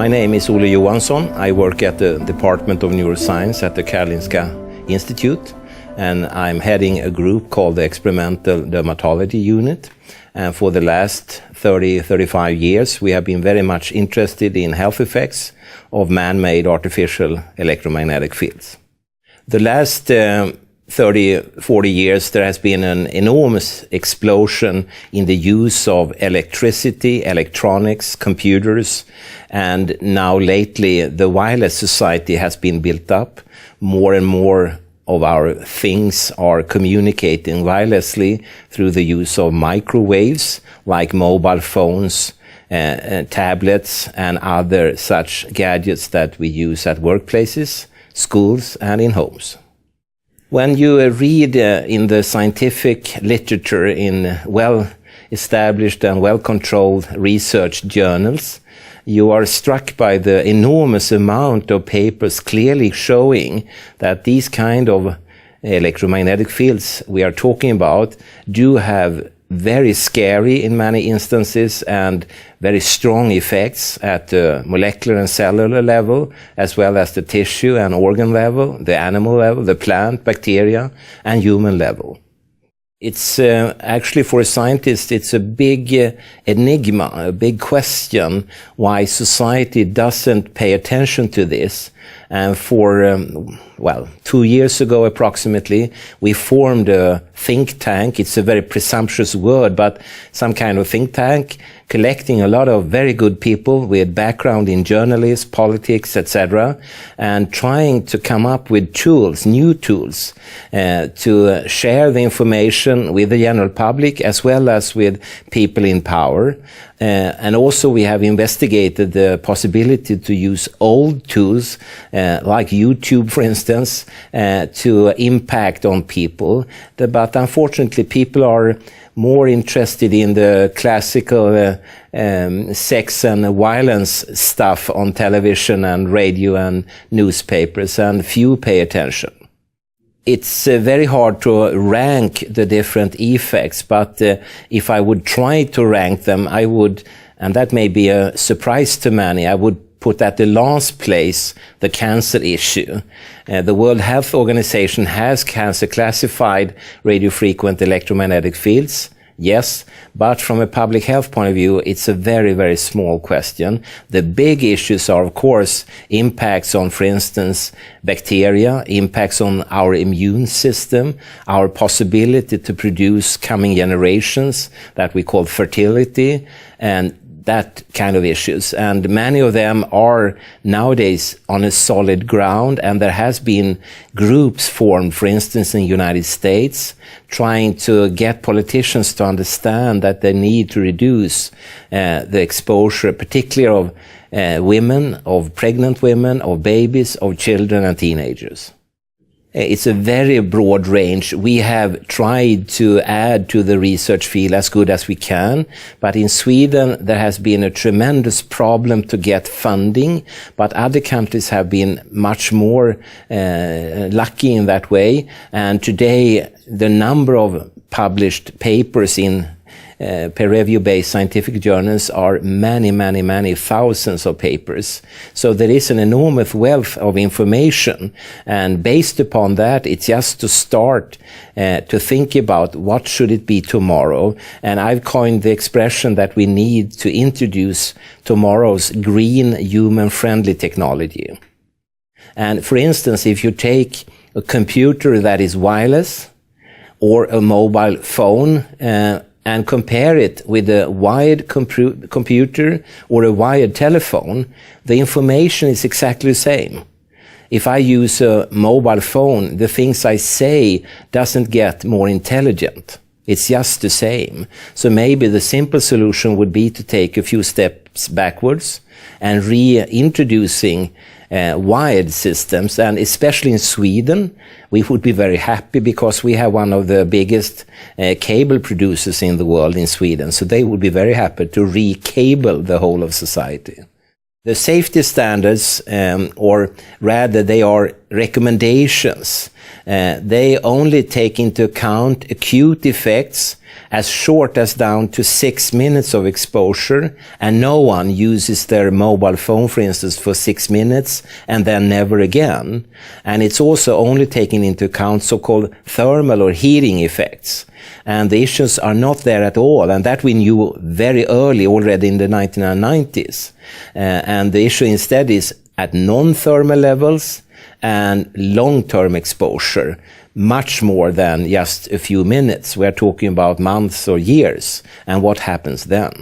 My name is Olle Johansson. I work at the Department of Neuroscience at the Karolinska Institute, and I'm heading a group called the Experimental Dermatology Unit. And for the last 35 years, we have been very much interested in health effects of man-made artificial electromagnetic fields. The last 40 years, there has been an enormous explosion in the use of electricity, electronics, computers, and now lately the wireless society has been built up. More and more of our things are communicating wirelessly through the use of microwaves, like mobile phones, tablets, and other such gadgets that we use at workplaces, schools, and in homes. When you read in the scientific literature in well-established and well-controlled research journals, you are struck by the enormous amount of papers clearly showing that these kind of electromagnetic fields we are talking about do have very scary in many instances and very strong effects at the molecular and cellular level, as well as the tissue and organ level, the animal level, the plant, bacteria, and human level. It's actually, for a scientist, it's a big enigma, a big question why society doesn't pay attention to this. And for, 2 years ago approximately, we formed a think tank. It's a very presumptuous word, but some kind of think tank collecting a lot of very good people with background in journalism, politics, etc., and trying to come up with tools, new tools, to share the information with the general public as well as with people in power. And also we have investigated the possibility to use old tools, like YouTube, for instance, to impact on people. But unfortunately, people are more interested in the classical sex and violence stuff on television and radio and newspapers, and few pay attention. It's very hard to rank the different effects, but if I would try to rank them, I would, and that may be a surprise to many, I would put at the last place the cancer issue. The World Health Organization has cancer classified radiofrequent electromagnetic fields. Yes, but from a public health point of view, it's a very, very small question. The big issues are, of course, impacts on, for instance, bacteria, impacts on our immune system, our possibility to produce coming generations that we call fertility, and that kind of issues. And many of them are nowadays on a solid ground, and there has been groups formed, for instance, in the United States, trying to get politicians to understand that they need to reduce the exposure, particularly of women, of pregnant women, of babies, of children and teenagers. It's a very broad range. We have tried to add to the research field as good as we can, but in Sweden there has been a tremendous problem to get funding, but other countries have been much more lucky in that way. And today the number of published papers in peer-review-based scientific journals are many thousands of papers. So there is an enormous wealth of information, and based upon that, it's just to start to think about what should it be tomorrow. And I've coined the expression that we need to introduce tomorrow's green, human-friendly technology. And for instance, if you take a computer that is wireless or a mobile phone, and compare it with a wired computer or a wired telephone, the information is exactly the same. If I use a mobile phone, the things I say doesn't get more intelligent. It's just the same. So maybe the simple solution would be to take a few steps backwards and reintroducing wired systems, and especially in Sweden, we would be very happy because we have one of the biggest cable producers in the world in Sweden, so they would be very happy to re-cable the whole of society. The safety standards, or rather they are recommendations They only take into account acute effects as short as down to 6 minutes of exposure, and no one uses their mobile phone, for instance, for 6 minutes and then never again. And it's also only taking into account so-called thermal or heating effects. And the issues are not there at all, and that we knew very early, already in the 1990s. And the issue instead is at non-thermal levels and long-term exposure, much more than just a few minutes. We're talking about months or years, and what happens then.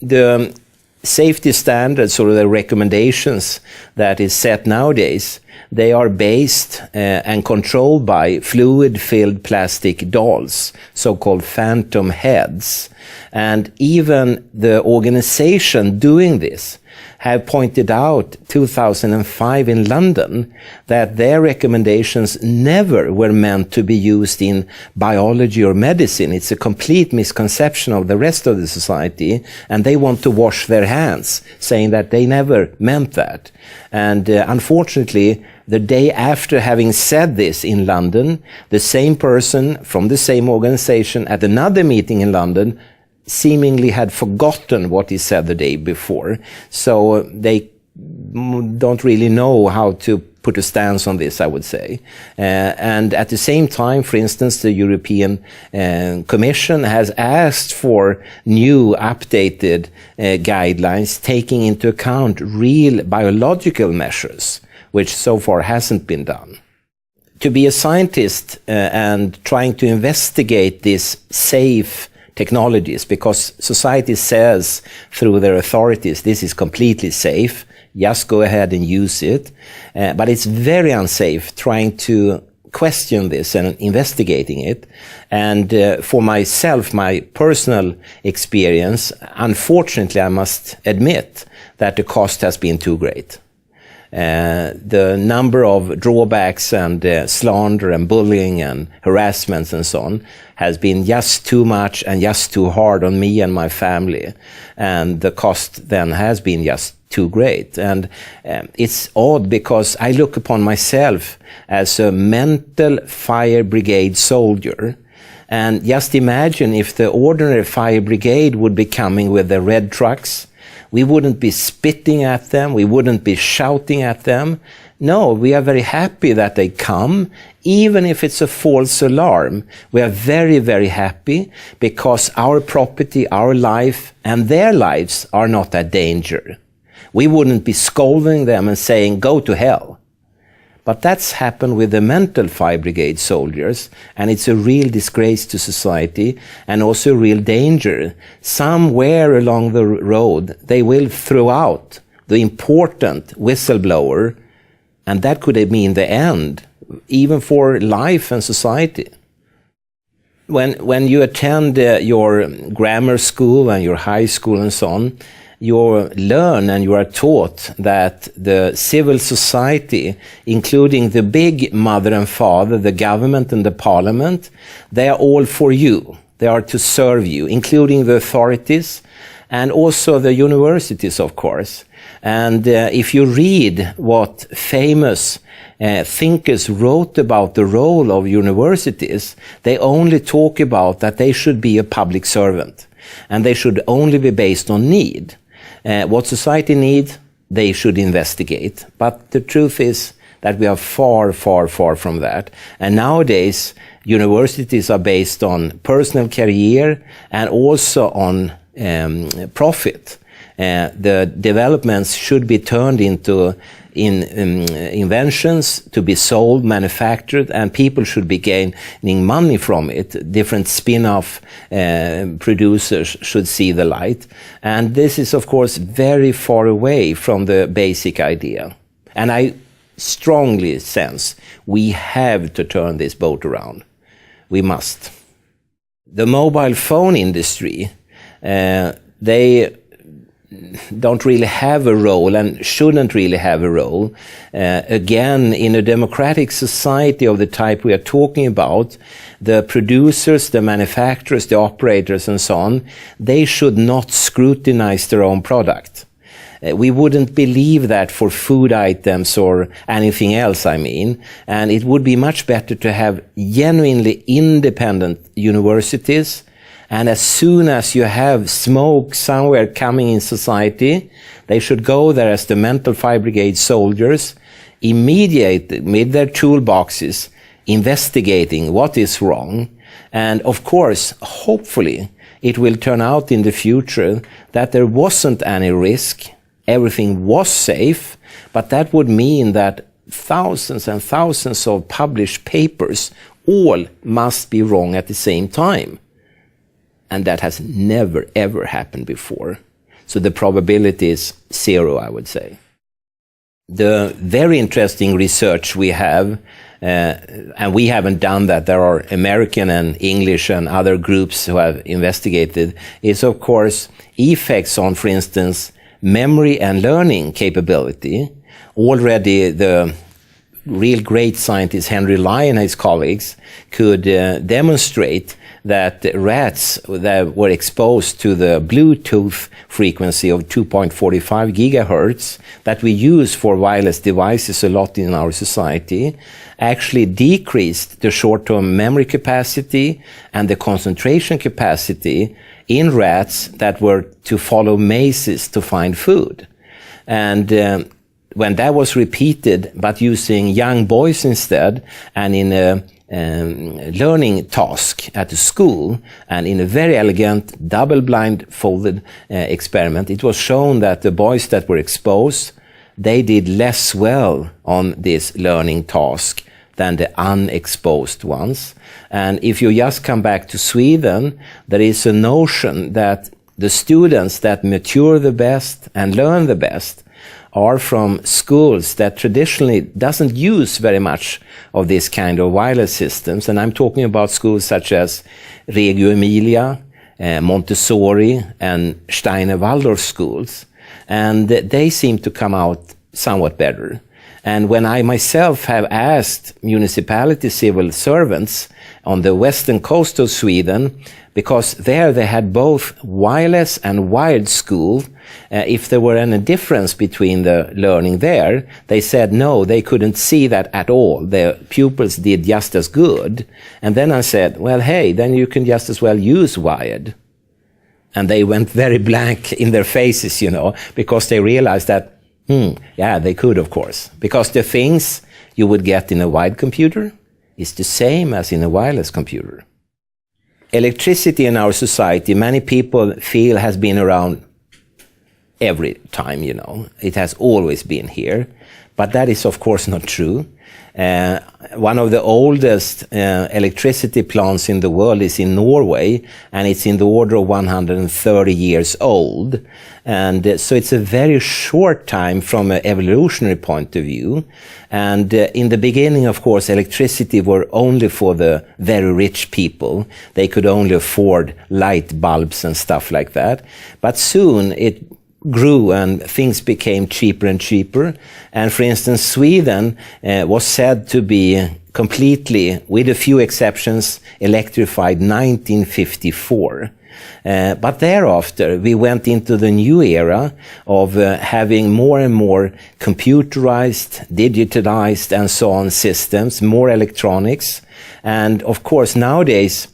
The safety standards or the recommendations that is set nowadays, they are based and controlled by fluid-filled plastic dolls, so-called phantom heads. And even the organization doing this have pointed out 2005 in London that their recommendations never were meant to be used in biology or medicine. It's a complete misconception of the rest of the society, and they want to wash their hands, saying that they never meant that. And unfortunately, the day after having said this in London, the same person from the same organization at another meeting in London seemingly had forgotten what he said the day before. So they don't really know how to put a stance on this, I would say. And at the same time, for instance, the European Commission has asked for new updated guidelines taking into account real biological measures, which so far hasn't been done. To be a scientist and trying to investigate this safe technologies, because society says through their authorities this is completely safe, just go ahead and use it, but it's very unsafe trying to question this and investigating it. And for myself, my personal experience, unfortunately I must admit that the cost has been too great. The number of drawbacks and slander and bullying and harassments and so on has been just too much and just too hard on me and my family. And the cost then has been just too great. And it's odd because I look upon myself as a mental fire brigade soldier. And just imagine if the ordinary fire brigade would be coming with the red trucks. We wouldn't be spitting at them. We wouldn't be shouting at them. No, we are very happy that they come, even if it's a false alarm. We are very, very happy because our property, our life, and their lives are not at danger. We wouldn't be scolding them and saying, go to hell. But that's happened with the mental fire brigade soldiers, and it's a real disgrace to society and also a real danger. Somewhere along the road, they will throw out the important whistleblower, and that could mean the end, even for life and society. When you attend your grammar school and your high school and so on, you learn and you are taught that the civil society, including the big mother and father, the government and the parliament, they are all for you. They are to serve you, including the authorities and also the universities, of course. And if you read what famous thinkers wrote about the role of universities, they only talk about that they should be a public servant and they should only be based on need. What society needs, they should investigate. But the truth is that we are far, far, far from that. And nowadays, universities are based on personal career and also on profit. The developments should be turned into inventions to be sold, manufactured, and people should be gaining money from it. Different spin-off producers should see the light. And this is, of course, very far away from the basic idea. And I strongly sense we have to turn this boat around. We must. The mobile phone industry, they don't really have a role and shouldn't really have a role. Again, in a democratic society of the type we are talking about, the producers, the manufacturers, the operators and so on, they should not scrutinize their own product. We wouldn't believe that for food items or anything else, I mean. And it would be much better to have genuinely independent universities. And as soon as you have smoke somewhere coming in society, they should go there as the mental fire brigade soldiers, immediately with their toolboxes, investigating what is wrong. And of course, hopefully, it will turn out in the future that there wasn't any risk, everything was safe, but that would mean that thousands and thousands of published papers all must be wrong at the same time. And that has never, ever happened before. So the probability is 0, I would say. The very interesting research we have, and we haven't done that, there are American and English and other groups who have investigated, is of course effects on, for instance, memory and learning capability. Already the real great scientist Henry Lai and his colleagues could demonstrate that rats that were exposed to the Bluetooth frequency of 2.45 gigahertz that we use for wireless devices a lot in our society actually decreased the short-term memory capacity and the concentration capacity in rats that were to follow mazes to find food. And when that was repeated, but using young boys instead, and in a learning task at a school, and in a very elegant double-blind folded experiment, it was shown that the boys that were exposed, they did less well on this learning task than the unexposed ones. And if you just come back to Sweden, there is a notion that the students that mature the best and learn the best are from schools that traditionally doesn't use very much of this kind of wireless systems. And I'm talking about schools such as Reggio Emilia, Montessori, and Steiner Waldorf schools. And they seem to come out somewhat better. And when I myself have asked municipality civil servants on the western coast of Sweden, because there they had both wireless and wired school, if there were any difference between the learning there, they said no, they couldn't see that at all. The pupils did just as good. And then I said, well, hey, then you can just as well use wired. And they went very blank in their faces, you know, because they realized that, yeah, they could, of course. Because the things you would get in a wired computer is the same as in a wireless computer. Electricity in our society, many people feel has been around every time, you know. It has always been here. But that is, of course, not true. One of the oldest electricity plants in the world is in Norway, and it's in the order of 130 years old. And so it's a very short time from an evolutionary point of view. And in the beginning, of course, electricity were only for the very rich people. They could only afford light bulbs and stuff like that. But soon it grew and things became cheaper and cheaper. And for instance, Sweden was said to be completely, with a few exceptions, electrified 1954. But thereafter, we went into the new era of having more and more computerized, digitalized, and so on systems, more electronics. And of course, nowadays,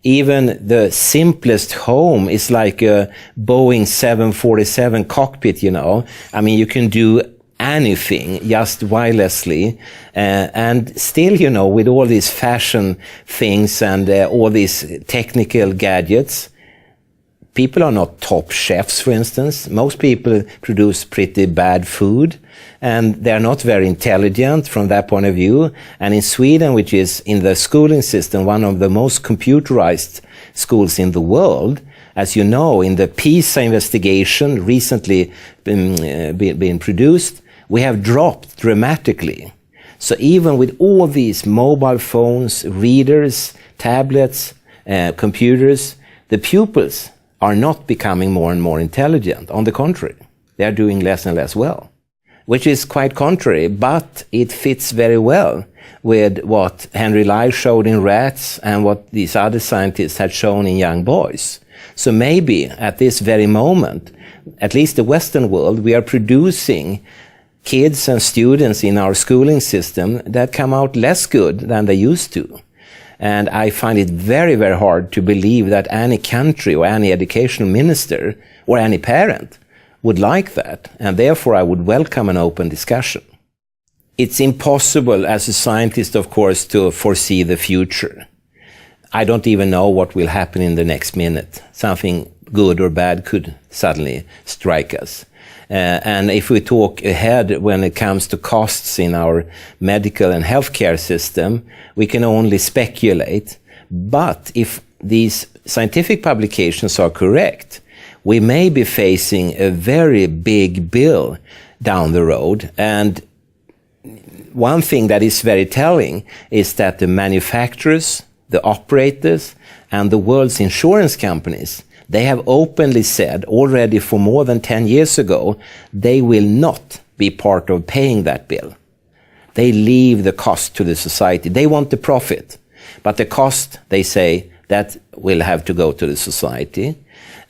even the simplest home is like a Boeing 747 cockpit, you know. I mean, you can do anything just wirelessly. And still, you know, with all these fashion things and all these technical gadgets, people are not top chefs, for instance. Most people produce pretty bad food, and they're not very intelligent from that point of view. And in Sweden, which is in the schooling system one of the most computerized schools in the world, as you know, in the PISA investigation recently been produced, we have dropped dramatically. So even with all these mobile phones, readers, tablets, computers, the pupils are not becoming more and more intelligent. On the contrary, they are doing less and less well, which is quite contrary, but it fits very well with what Henry Lai showed in rats and what these other scientists had shown in young boys. So maybe at this very moment, at least the Western world, we are producing kids and students in our schooling system that come out less good than they used to. And I find it very, very hard to believe that any country or any educational minister or any parent would like that. And therefore, I would welcome an open discussion. It's impossible as a scientist, of course, to foresee the future. I don't even know what will happen in the next minute. Something good or bad could suddenly strike us. And if we talk ahead when it comes to costs in our medical and healthcare system, we can only speculate. But if these scientific publications are correct, we may be facing a very big bill down the road. And one thing that is very telling is that the manufacturers, the operators, and the world's insurance companies, they have openly said already for more than 10 years ago, they will not be part of paying that bill. They leave the cost to the society. They want the profit, but the cost, they say, that will have to go to the society.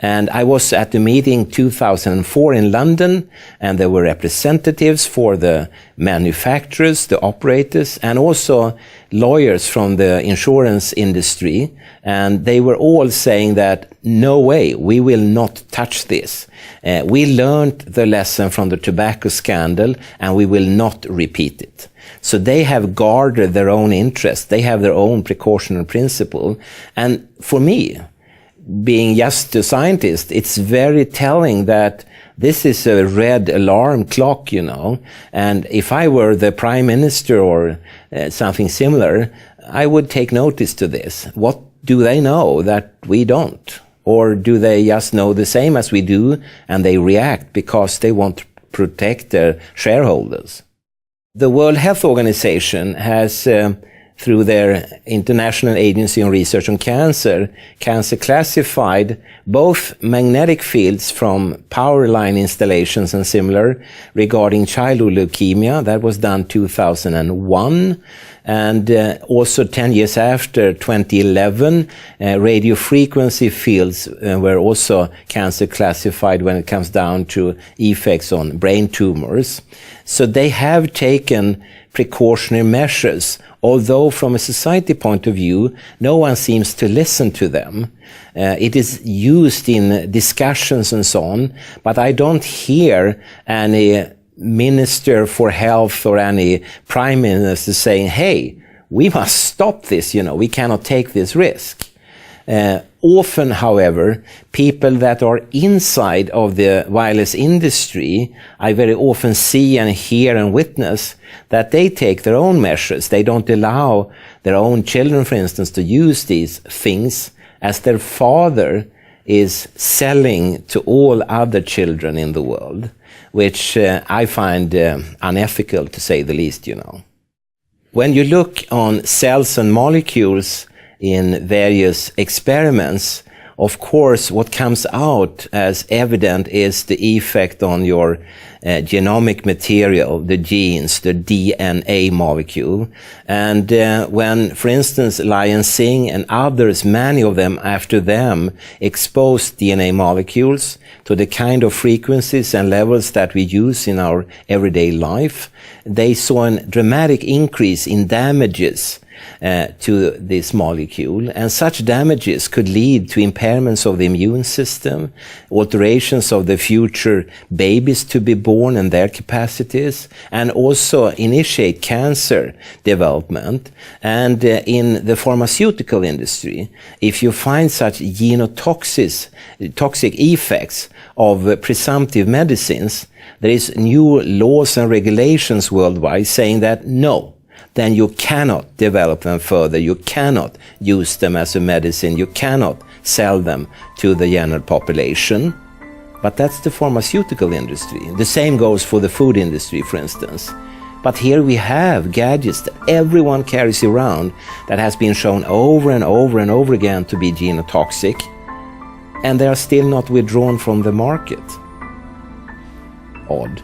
And I was at the meeting 2004 in London, and there were representatives for the manufacturers, the operators, and also lawyers from the insurance industry. And they were all saying that, no way, we will not touch this. We learned the lesson from the tobacco scandal, and we will not repeat it. So they have guarded their own interests. They have their own precautionary principle. And for me, being just a scientist, it's very telling that this is a red alarm clock, you know. And if I were the prime minister or something similar, I would take notice to this. What do they know that we don't? Or do they just know the same as we do and they react because they want to protect their shareholders? The World Health Organization has through their International Agency on Research on Cancer classified both magnetic fields from power line installations and similar regarding childhood leukemia. That was done 2001. And also 10 years after, 2011, radio frequency fields were also cancer classified when it comes down to effects on brain tumors. So they have taken precautionary measures, although from a society point of view, no one seems to listen to them. It is used in discussions and so on, but I don't hear any minister for health or any prime minister saying, hey, we must stop this, you know, we cannot take this risk. Often, however, people that are inside of the wireless industry, I very often see and hear and witness that they take their own measures. They don't allow their own children, for instance, to use these things as their father is selling to all other children in the world, which I find unethical, to say the least, you know. When you look on cells and molecules in various experiments, of course, what comes out as evident is the effect on your genomic material, the genes, the DNA molecule. And when, for instance, Lion Singh and others, many of them after them, exposed DNA molecules to the kind of frequencies and levels that we use in our everyday life, they saw a dramatic increase in damages to this molecule, and such damages could lead to impairments of the immune system, alterations of the future babies to be born and their capacities, and also initiate cancer development. And in the pharmaceutical industry, if you find such genotoxic effects of presumptive medicines, there is new laws and regulations worldwide saying that no, then you cannot develop them further. You cannot use them as a medicine. You cannot sell them to the general population. But that's the pharmaceutical industry. The same goes for the food industry, for instance. But here we have gadgets that everyone carries around that has been shown over and over and over again to be genotoxic, and they are still not withdrawn from the market. Odd.